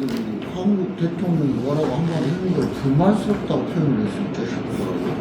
한국 대통령이 뭐라고 한 번 했는데 불만스럽다고 표현을 했었죠, 싶더라고요.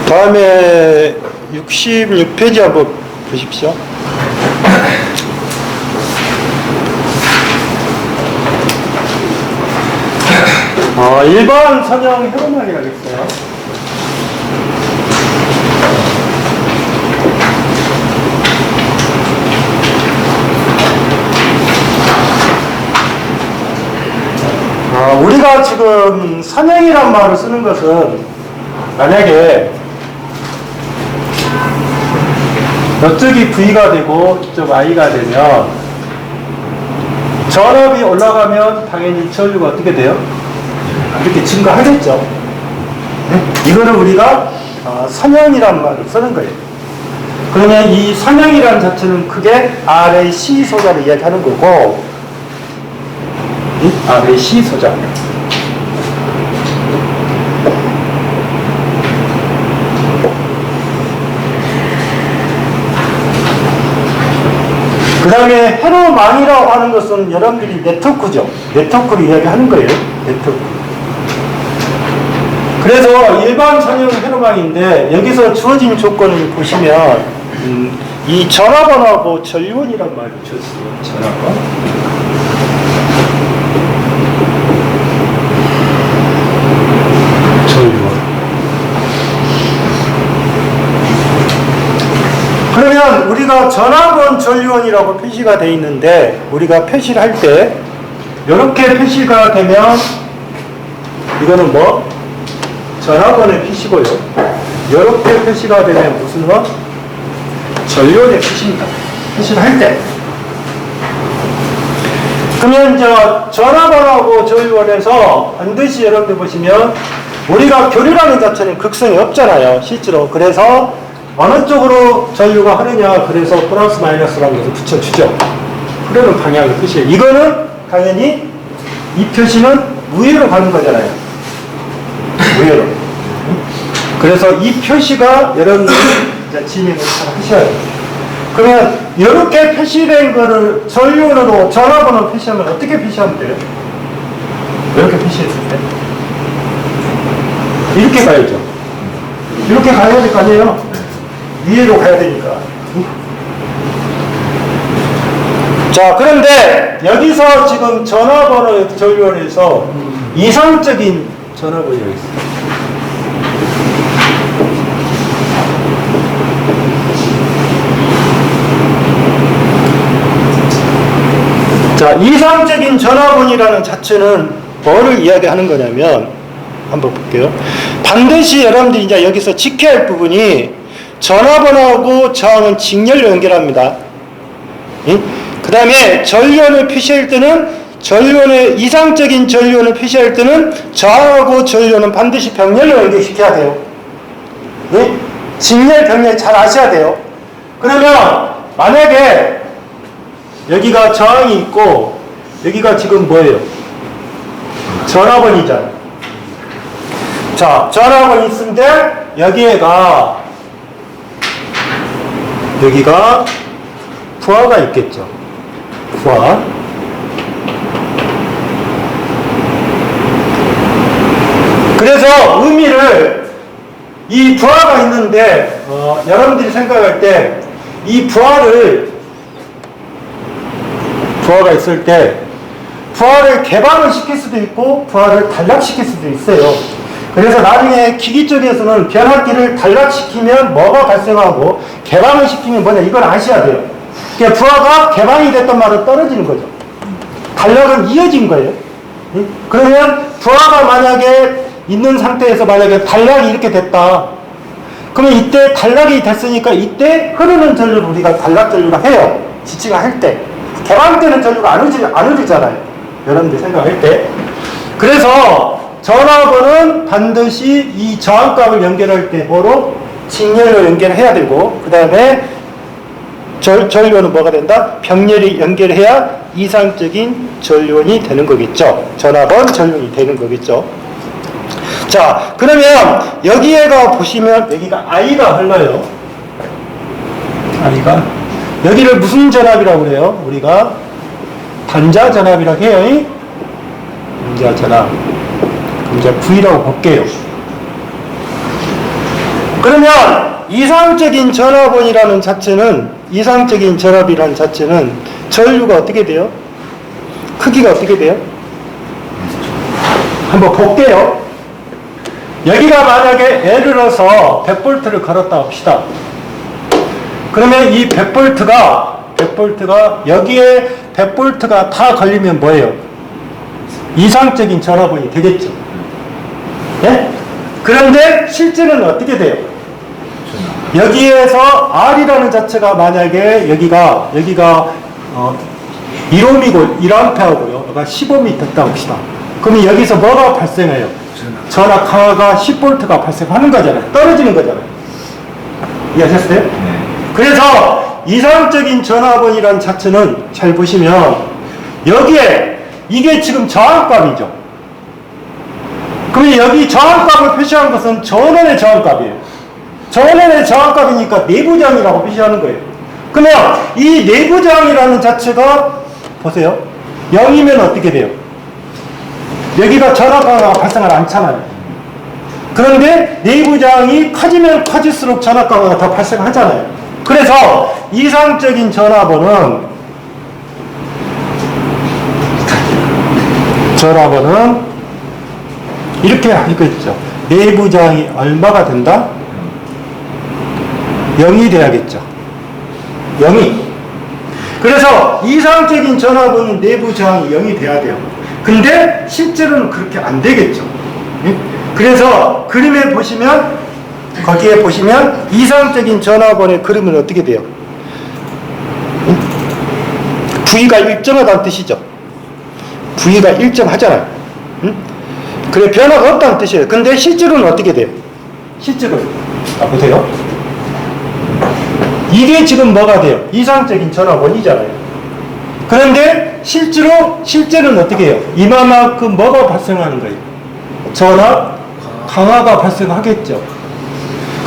다음에 66페이지 한번 보십시오. 일반 선형 회로망이라고 했어요. 우리가 지금 선형이란 말을 쓰는 것은 만약에 이쪽이 V가 되고 이쪽 I가 되면 전압이 올라가면 당연히 전류가 어떻게 돼요? 이렇게 증가하겠죠. 이거를 우리가 선형이란 말을 쓰는 거예요. 그러면 이 선형이라는 자체는 크게 RAC 소자를 이야기하는 거고, RAC 소자. 그 다음에 회로망이라고 하는 것은 여러분들이 네트워크죠. 네트워크를 이야기하는 거예요. 네트워크. 그래서 일반 선형 회로망인데 여기서 주어진 조건을 보시면 이 전화번호하고 전류원이란 말을 줬어요. 전화번. 전류원. 그러면 우리가 전화번 전류원이라고 표시가 되어 있는데 우리가 표시를 할 때 이렇게 표시가 되면 이거는 뭐? 전화번의 표시고요. 이렇게 표시가 되면 무슨 원? 전류원의 표시입니다. 표시를 할 때. 그러면 전화번하고 전류원에서 반드시 여러분들 보시면 우리가 교류라는 자체는 극성이 없잖아요. 실제로. 그래서 어느 쪽으로 전류가 흐르냐, 그래서 플러스 마이너스라고 해서 붙여주죠. 흐르는 방향을 표시해요. 이거는 당연히 이 표시는 우회로 가는 거잖아요. 우회로. 그래서 이 표시가 여러분들이 진행을 잘 하셔야 돼요. 그러면 이렇게 표시된 거를 전류원으로 전화번호 표시하면 어떻게 표시하면 돼요? 이렇게 표시했을 때 이렇게 가야죠. 이렇게 가야 될 거 아니에요? 위로 가야 되니까. 자, 그런데 여기서 지금 전화번호 전류원에서 이상적인 전화번호가 있어요. 자, 이상적인 전화번호라는 자체는 뭐를 이야기하는 거냐면 한번 볼게요. 반드시 여러분들이 이제 여기서 지켜야 할 부분이 전화번호하고 저항은 직렬로 연결합니다. 그 다음에 전류원을 표시할 때는 전류원의 이상적인 전류원을 표시할 때는 저항하고 전류원은 반드시 병렬로 연결시켜야 돼요. 직렬 병렬 잘 아셔야 돼요. 그러면 만약에 여기가 저항이 있고 여기가 지금 뭐예요? 전화번이잖아요. 자, 전화번이 있는데 여기가 부하가 있겠죠. 부하. 그래서 의미를 이 부하가 있는데 여러분들이 생각할 때 이 부하가 있을 때 부하를 개방을 시킬 수도 있고 부하를 단락시킬 수도 있어요. 그래서 나중에 기기 쪽에서는 변압기를 단락시키면 뭐가 발생하고 개방을 시키면 뭐냐, 이걸 아셔야 돼요. 그러니까 부하가 개방이 됐던 말은 떨어지는 거죠. 단락은 이어진 거예요. 그러면 부하가 만약에 있는 상태에서 만약에 단락이 이렇게 됐다. 그러면 이때 단락이 됐으니까 이때 흐르는 전류를 우리가 단락 전류라 해요. 지치가 할 때. 개방되는 전류가 안 흐르잖아요. 여러분들 생각할 때. 그래서 전압원은 반드시 이 저항값을 연결할 때 뭐로? 직렬로 연결해야 되고, 그 다음에 전류원은 뭐가 된다? 병렬이 연결해야 이상적인 전류원이 되는 거겠죠. 전압원 전류원이 되는 거겠죠. 자, 그러면 여기에가 보시면 여기가 I가 흘러요. I가 여기를 무슨 전압이라고 그래요? 우리가 단자 전압이라고 해요. 단자 전압. 그럼 이제 V라고 볼게요. 그러면 이상적인 전압원이라는 자체는, 이상적인 전압이라는 자체는 전류가 어떻게 돼요? 크기가 어떻게 돼요? 한번 볼게요. 여기가 만약에 예를 들어서 100V를 걸었다 합시다. 그러면 이 100V가 여기에 100V가 다 걸리면 뭐예요? 이상적인 전압원이 되겠죠. 네? 그런데 실제는 어떻게 돼요? 여기에서 R이라는 자체가 만약에 여기가 1ohm이고 1A고요. 그러니까 15m 됐다 봅시다. 그러면 여기서 뭐가 발생해요? 전압 강화가 10V가 발생하는 거잖아요. 떨어지는 거잖아요. 이해하셨어요? 네. 그래서 이상적인 전압원이라는 자체는 잘 보시면 여기에 이게 지금 저항값이죠. 그러면 여기 저항값을 표시한 것은 전원의 저항값이에요. 전원의 저항값이니까 내부저항이라고 표시하는 거예요. 그러면 이 내부저항이라는 자체가 보세요. 0이면 어떻게 돼요? 여기가 전압강화가 발생을 않잖아요. 그런데 내부저항이 커지면 커질수록 전압강화가 더 발생하잖아요. 그래서 이상적인 전압원은 이렇게 하겠죠. 내부저항이 얼마가 된다? 0이 돼야겠죠. 0이. 그래서 이상적인 전압은 내부 저항이 0이 돼야 돼요. 근데 실제로는 그렇게 안 되겠죠. 그래서 그림에 보시면, 거기에 보시면 이상적인 전압원의 그림은 어떻게 돼요? V가 일정하다는 뜻이죠. V가 일정하잖아요. 그래, 변화가 없다는 뜻이에요. 근데 실제로는 어떻게 돼요? 실제로는. 보세요. 이게 지금 뭐가 돼요? 이상적인 전압원이잖아요. 그런데 실제는 어떻게 해요? 이만큼 뭐가 발생하는 거예요? 전압 강화가 발생하겠죠.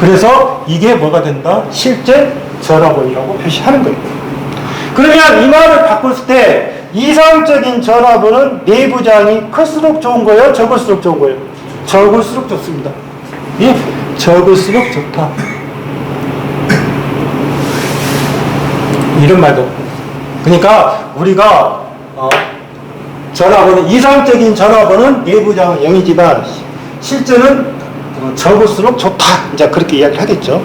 그래서 이게 뭐가 된다? 실제 전압원이라고 표시하는 거예요. 그러면 이 말을 바꿨을 때 이상적인 전압원은 내부저항이 클수록 좋은 거예요? 적을수록 좋은 거예요? 적을수록 좋습니다. 예? 적을수록 좋다. 이런 말도. 그러니까 우리가 전압원은, 이상적인 전압원은 내부저항은 0이지만 실제는 적을수록 좋다. 이제 그렇게 이야기를 하겠죠.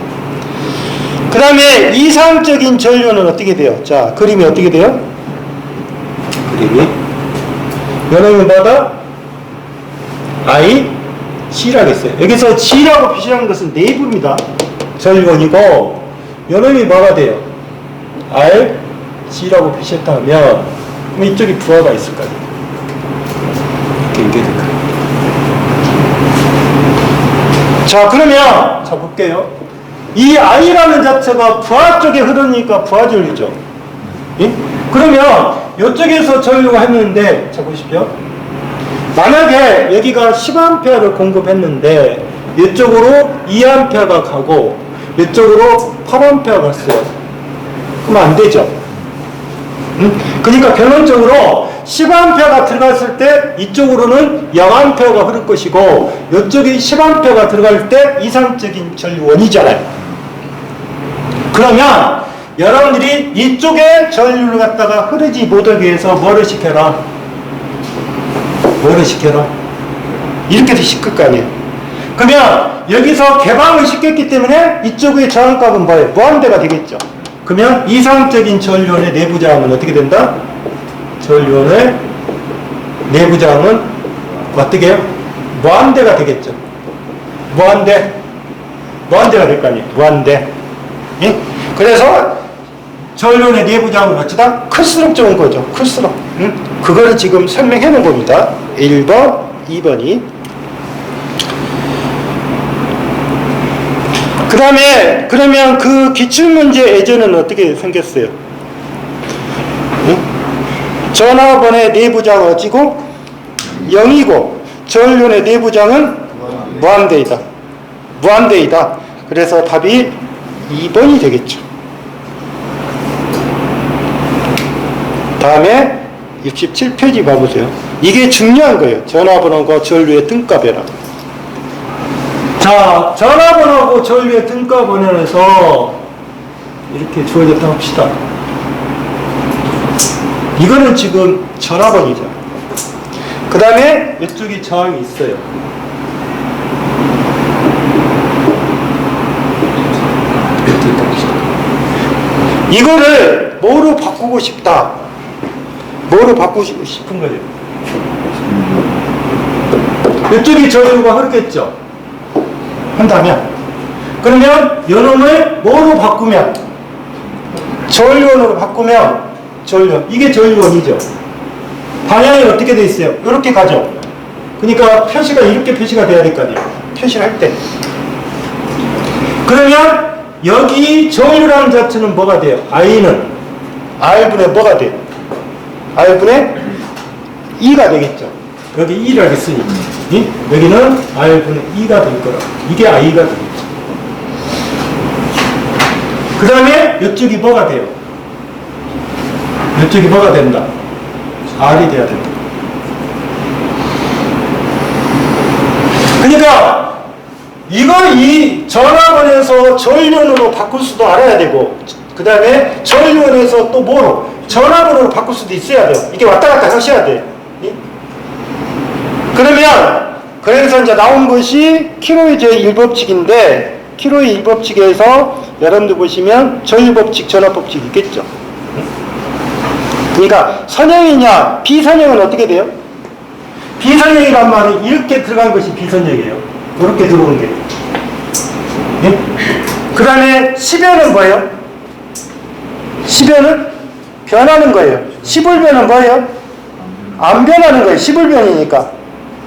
그 다음에 이상적인 전류는 어떻게 돼요? 자, 그림이 어떻게 돼요? 그림이 연음이 뭐다? I, G라고 했어요. 여기서 G라고 표시한 것은 내부입니다. 전류원이고, 연음이 뭐가 돼요? R, G라고 표시했다면, 그럼 이쪽이 부하가 있을 거예요. 이렇게 연결될까요? 자, 그러면, 자, 볼게요. 이 I라는 자체가 부하 쪽에 흐르니까 부하 전류죠. 예? 그러면, 이쪽에서 전류가 했는데, 자, 보십시오. 만약에 여기가 10A를 공급했는데, 이쪽으로 2A가 가고, 이쪽으로 8A가 갔어요. 그러면 안 되죠. 그러니까 결론적으로 10A가 들어갔을 때 이쪽으로는 0A가 흐를 것이고 이쪽이 10A가 들어갈 때 이상적인 전류원이잖아요. 그러면 여러분들이 이쪽에 전류를 갖다가 흐르지 못하기 위해서 뭐를 시켜라? 뭐를 시켜라? 이렇게 시킬 거 아니에요. 그러면 여기서 개방을 시켰기 때문에 이쪽의 저항값은 뭐예요? 무한대가 되겠죠. 그러면 이상적인 전류원의 내부저항은 어떻게 된다? 전류원의 내부저항은 어떻게 해요? 무한대가 되겠죠. 무한대가 될 거 아니에요. 무한대. 예? 그래서 전류원의 내부장은 어쩌다? 클수록 좋은 거죠. 클수록. 응? 그거를 지금 설명해 놓은 겁니다. 1번, 2번이. 그 다음에 그러면 그 기출문제 예제는 어떻게 생겼어요? 응? 전화번의 내부장은 어찌고 0이고 전류원의 내부장은 무한대이다. 무한대이다. 그래서 답이 2번이 되겠죠. 다음에 67페이지 봐보세요. 이게 중요한 거예요. 전화번호과 전류의 등가변화. 자, 전화번호하고 전류의 등가변화에서 이렇게 주어졌다 합시다. 이거는 지금 전화번이죠. 그 다음에 이쪽에 저항이 있어요. 이거를 뭐로 바꾸고 싶다? 뭐로 바꾸고 싶은 거예요? 이쪽이 전류가 흐르겠죠? 한다면 그러면 요놈을 뭐로 바꾸면 전류원으로 바꾸면 전류원 이게 전류원이죠. 방향이 어떻게 돼 있어요? 이렇게 가죠. 그러니까 표시가 이렇게 표시가 돼야 될 거 아니에요. 표시를 할 때. 그러면 여기 전류라는 자체는 뭐가 돼요? I는 R분의 뭐가 돼요? R분의 E가 되겠죠. 여기 E를 했으니 여기는 R분의 E가 될 거라. 이게 I가 되겠죠. 그 다음에 이쪽이 뭐가 돼요? 이쪽이 뭐가 된다? R이 돼야 된다. 그러니까 이걸 이 전화번에서 전류원으로 바꿀 수도 알아야 되고 그 다음에 전류원에서 또 뭐로? 전화번호로 바꿀 수도 있어야 돼요. 이게 왔다 갔다 하셔야 돼요. 그러면 그래서 이제 나온 것이 키로의 제1법칙인데 키로의 1법칙에서 여러분들 보시면 전류법칙, 전압법칙 있겠죠. 그러니까 선형이냐 비선형은 어떻게 돼요? 비선형이란 말은 이렇게 들어간 것이 비선형이에요. 이렇게 들어오는 게. 예? 그 다음에 시변은 뭐예요? 시변은 변하는 거예요. 시불변은 뭐예요? 안 변하는 거예요. 시불변이니까.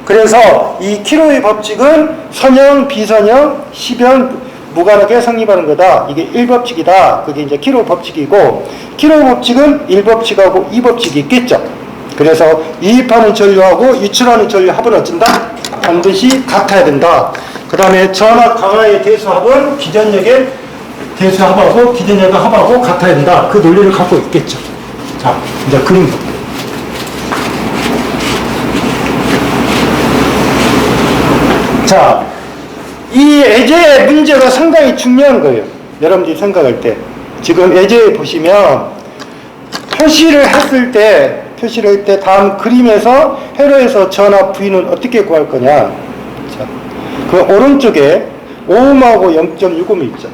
그래서 이 키로의 법칙은 선형, 비선형, 시변 무관하게 성립하는 거다. 이게 1법칙이다. 그게 이제 키로 법칙이고 키로 법칙은 1법칙하고 2법칙이 있겠죠. 그래서 이입하는 전류하고 유출하는 전류 합은 어쩐다? 반드시 같아야 된다. 그 다음에 전압 강화의 대수합은 기전력의 대수합하고 기전력의 합하고 같아야 된다. 그 논리를 갖고 있겠죠. 자, 이제 그림 볼게요. 자, 이 예제의 문제가 상당히 중요한 거예요. 여러분들이 생각할 때. 지금 예제에 보시면 표시를 했을 때 다음 그림에서 회로에서 전압 V는 어떻게 구할 거냐. 자, 그 오른쪽에 5옴하고 0.65옴 있죠.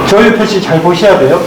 전류 표시 잘 보셔야 돼요.